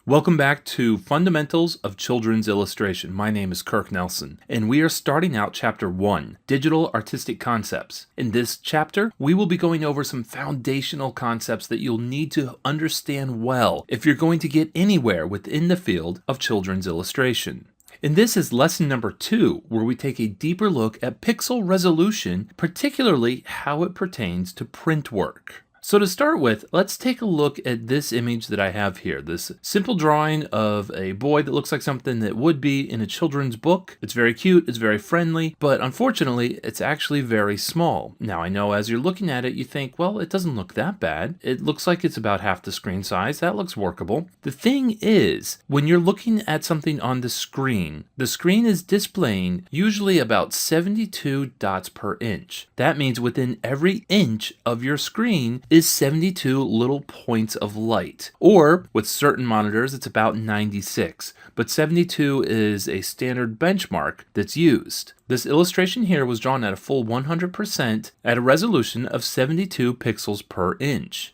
Welcome back to Fundamentals of Children's Illustration. My name is Kirk Nelson, and we are starting out Chapter 1, Digital Artistic Concepts. In this chapter, we will be going over some foundational concepts that you'll need to understand well if you're going to get anywhere within the field of children's illustration. And this is lesson number 2, where we take a deeper look at pixel resolution, particularly how it pertains to print work. So to start with, let's take a look at this image that I have here, this simple drawing of a boy that looks like something that would be in a children's book. It's very cute, it's very friendly, but unfortunately, it's actually very small. Now I know as you're looking at it, you think, well, it doesn't look that bad. It looks like it's about half the screen size. That looks workable. The thing is, when you're looking at something on the screen is displaying usually about 72 dots per inch. That means within every inch of your screen is 72 little points of light. Or, with certain monitors, it's about 96. But 72 is a standard benchmark that's used. This illustration here was drawn at a full 100% at a resolution of 72 pixels per inch.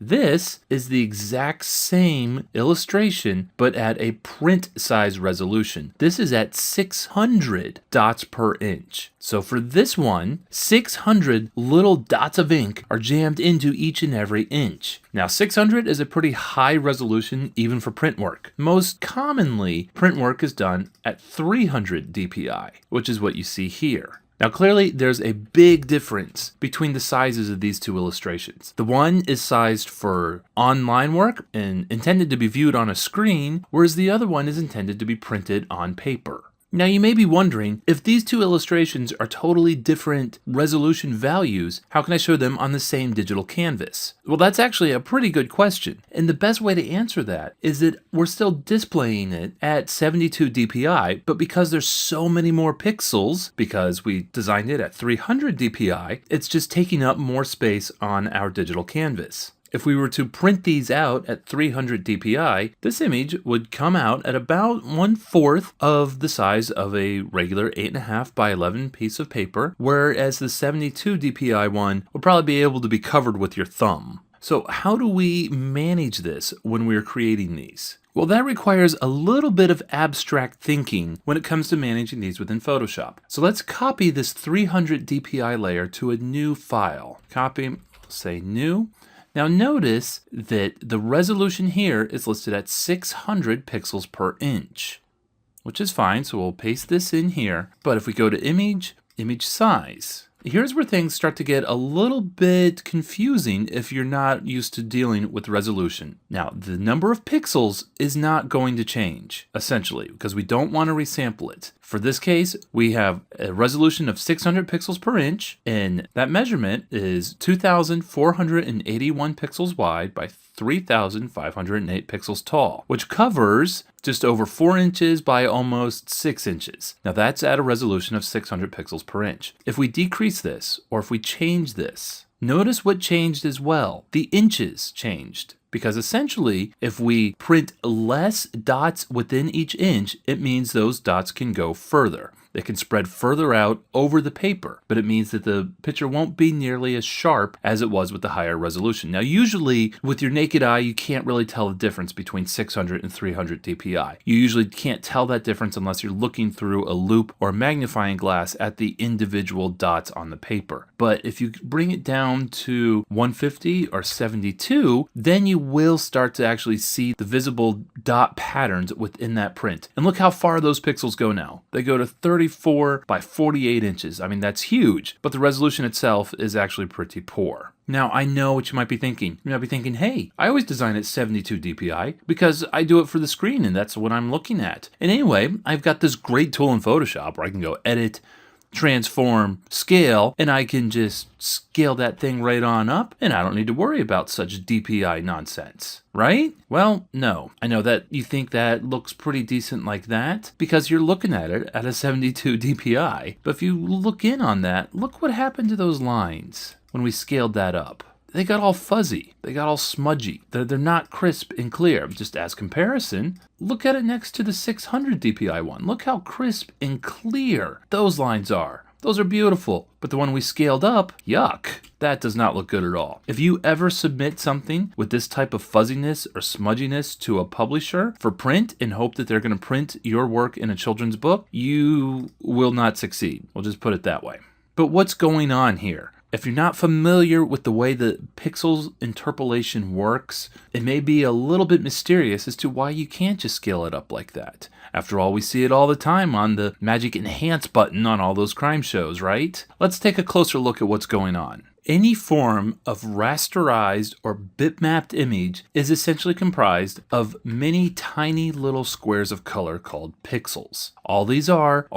This is the exact same illustration, but at a print size resolution. This is at 600 dots per inch. So for this one, 600 little dots of ink are jammed into each and every inch. Now 600 is a pretty high resolution even for print work. Most commonly, print work is done at 300 dpi, which is what you see here. Now clearly there's a big difference between the sizes of these two illustrations. The one is sized for online work and intended to be viewed on a screen, whereas the other one is intended to be printed on paper. Now you may be wondering, if these two illustrations are totally different resolution values, how can I show them on the same digital canvas? Well, that's actually a pretty good question. And the best way to answer that is that we're still displaying it at 72 dpi, but because there's so many more pixels, because we designed it at 300 dpi, it's just taking up more space on our digital canvas. If we were to print these out at 300 dpi, this image would come out at about 1/4 of the size of a regular 8.5 by 11 piece of paper, whereas the 72 dpi one would probably be able to be covered with your thumb. So how do we manage this when we're creating these? Well, that requires a little bit of abstract thinking when it comes to managing these within Photoshop. So let's copy this 300 dpi layer to a new file. Copy, say new. Now notice that the resolution here is listed at 600 pixels per inch, which is fine, so we'll paste this in here. But if we go to image, image size, here's where things start to get a little bit confusing if you're not used to dealing with resolution. Now, the number of pixels is not going to change, essentially, because we don't want to resample it. For this case, we have a resolution of 600 pixels per inch, and that measurement is 2,481 pixels wide by 3,508 pixels tall, which covers just over 4 inches by almost 6 inches. Now that's at a resolution of 600 pixels per inch. If we decrease this, or if we change this, notice what changed as well. The inches changed. Because essentially, if we print less dots within each inch, it means those dots can go further. They can spread further out over the paper, but it means that the picture won't be nearly as sharp as it was with the higher resolution. Now, usually with your naked eye, you can't really tell the difference between 600 and 300 dpi. You usually can't tell that difference unless you're looking through a loupe or magnifying glass at the individual dots on the paper. But if you bring it down to 150 or 72, then you will start to actually see the visible dot patterns within that print. And look how far those pixels go now. They go to 34 by 48 inches. I mean, that's huge, but the resolution itself is actually pretty poor. Now, I know what you might be thinking. You might be thinking, hey, I always design at 72 dpi because I do it for the screen and that's what I'm looking at. And anyway, I've got this great tool in Photoshop where I can go edit, transform, scale, and I can just scale that thing right on up, and I don't need to worry about such DPI nonsense, right? Well, no. I know that you think that looks pretty decent like that because you're looking at it at a 72 DPI, but if you look in on that, look what happened to those lines when we scaled that up. They got all fuzzy. They got all smudgy. They're not crisp and clear. Just as comparison, look at it next to the 600 dpi one. Look how crisp and clear those lines are. those are beautiful. But the one we scaled up, yuck, that does not look good at all. If you ever submit something with this type of fuzziness or smudginess to a publisher for print and hope that they're going to print your work in a children's book, you will not succeed. We'll just put it that way. But what's going on here? If you're not familiar with the way that pixels interpolation works, it may be a little bit mysterious as to why you can't just scale it up like that. After all, we see it all the time on the magic enhance button on all those crime shows, right? Let's take a closer look at what's going on. Any form of rasterized or bitmapped image is essentially comprised of many tiny little squares of color called pixels. All these are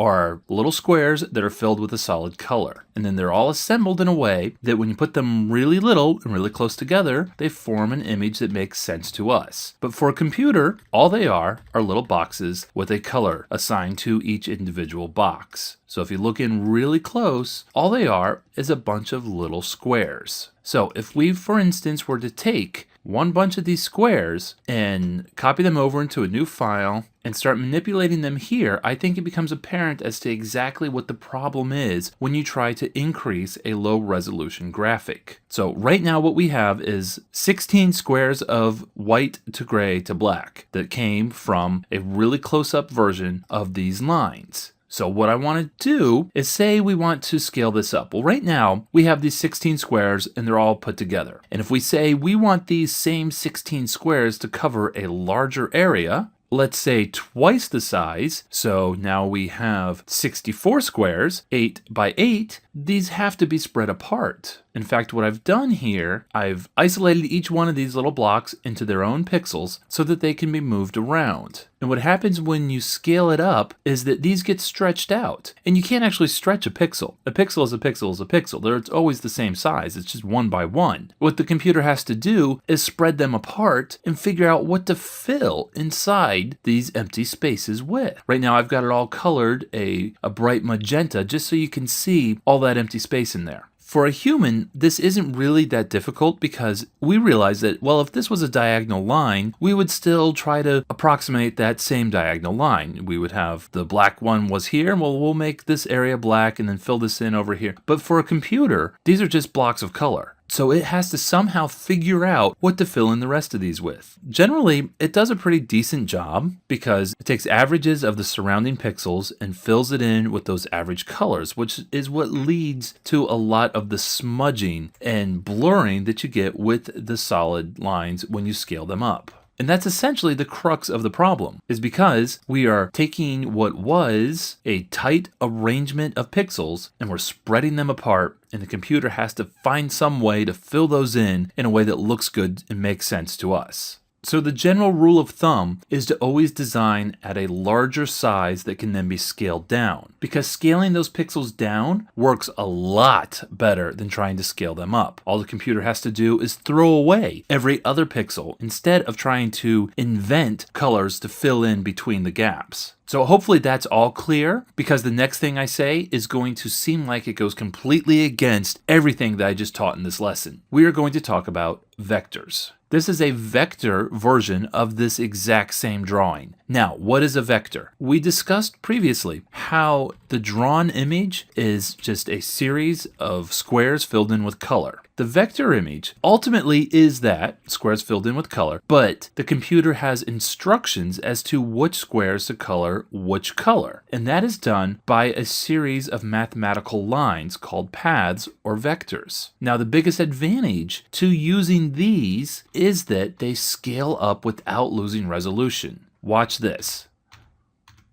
little squares that are filled with a solid color. And then they're all assembled in a way that when you put them really little and really close together, they form an image that makes sense to us. But for a computer, all they are little boxes with a color assigned to each individual box. So if you look in really close, all they are is a bunch of little squares. So if we, for instance, were to take one bunch of these squares and copy them over into a new file and start manipulating them here, I think it becomes apparent as to exactly what the problem is when you try to increase a low resolution graphic. So right now what we have is 16 squares of white to gray to black that came from a really close-up version of these lines. So what I want to do is say we want to scale this up. Well, right now we have these 16 squares and they're all put together. And if we say we want these same 16 squares to cover a larger area, let's say twice the size, so now we have 64 squares, 8 by 8, these have to be spread apart. In fact, what I've done here, I've isolated each one of these little blocks into their own pixels so that they can be moved around. And what happens when you scale it up is that these get stretched out. And you can't actually stretch a pixel. A pixel is a pixel is a pixel. It's always the same size. It's just one by one. What the computer has to do is spread them apart and figure out what to fill inside these empty spaces with. Right now I've got it all colored a bright magenta just so you can see all that empty space in there. For a human, this isn't really that difficult because we realize that, well, if this was a diagonal line, we would still try to approximate that same diagonal line. We would have the black one was here, well, we'll make this area black and then fill this in over here. But for a computer, these are just blocks of color. So it has to somehow figure out what to fill in the rest of these with. Generally, it does a pretty decent job because it takes averages of the surrounding pixels and fills it in with those average colors, which is what leads to a lot of the smudging and blurring that you get with the solid lines when you scale them up. And that's essentially the crux of the problem, is because we are taking what was a tight arrangement of pixels and we're spreading them apart, and the computer has to find some way to fill those in a way that looks good and makes sense to us. So the general rule of thumb is to always design at a larger size that can then be scaled down, because scaling those pixels down works a lot better than trying to scale them up. All the computer has to do is throw away every other pixel instead of trying to invent colors to fill in between the gaps. So hopefully that's all clear, because the next thing I say is going to seem like it goes completely against everything that I just taught in this lesson. We are going to talk about vectors. This is a vector version of this exact same drawing. Now, what is a vector? We discussed previously how the drawn image is just a series of squares filled in with color. The vector image ultimately is that, squares filled in with color, but the computer has instructions as to which squares to color which color. And that is done by a series of mathematical lines called paths or vectors. Now, the biggest advantage to using these is that they scale up without losing resolution. Watch this.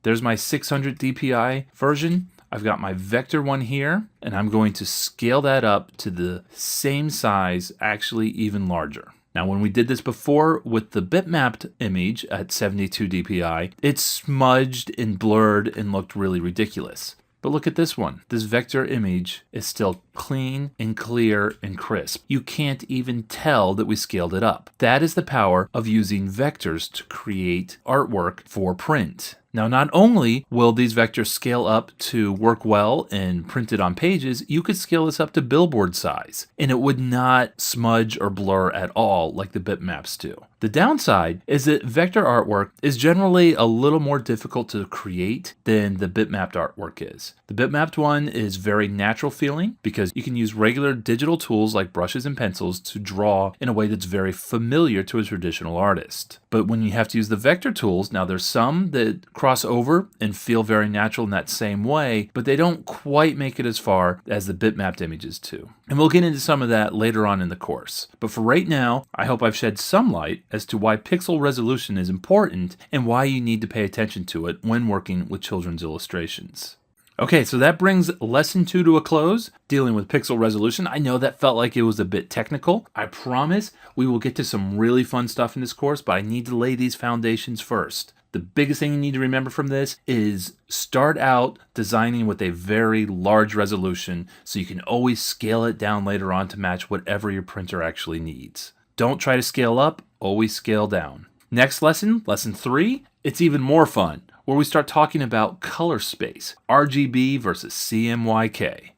There's my 600 dpi version. I've got my vector one here, and I'm going to scale that up to the same size, actually even larger. Now, when we did this before with the bitmapped image at 72 dpi, it smudged and blurred and looked really ridiculous. But look at this one. This vector image is still clean and clear and crisp. You can't even tell that we scaled it up. That is the power of using vectors to create artwork for print. Now, not only will these vectors scale up to work well and printed on pages, you could scale this up to billboard size, and it would not smudge or blur at all like the bitmaps do. The downside is that vector artwork is generally a little more difficult to create than the bitmapped artwork is. The bitmapped one is very natural feeling because you can use regular digital tools like brushes and pencils to draw in a way that's very familiar to a traditional artist. But when you have to use the vector tools, now there's some that cross over and feel very natural in that same way, but they don't quite make it as far as the bitmapped images do. And we'll get into some of that later on in the course. But for right now, I hope I've shed some light as to why pixel resolution is important and why you need to pay attention to it when working with children's illustrations. Okay, so that brings lesson 2 to a close, dealing with pixel resolution. I know that felt like it was a bit technical. I promise we will get to some really fun stuff in this course, but I need to lay these foundations first. The biggest thing you need to remember from this is start out designing with a very large resolution so you can always scale it down later on to match whatever your printer actually needs. Don't try to scale up, always scale down. Next lesson, lesson 3, it's even more fun, where we start talking about color space, RGB versus CMYK.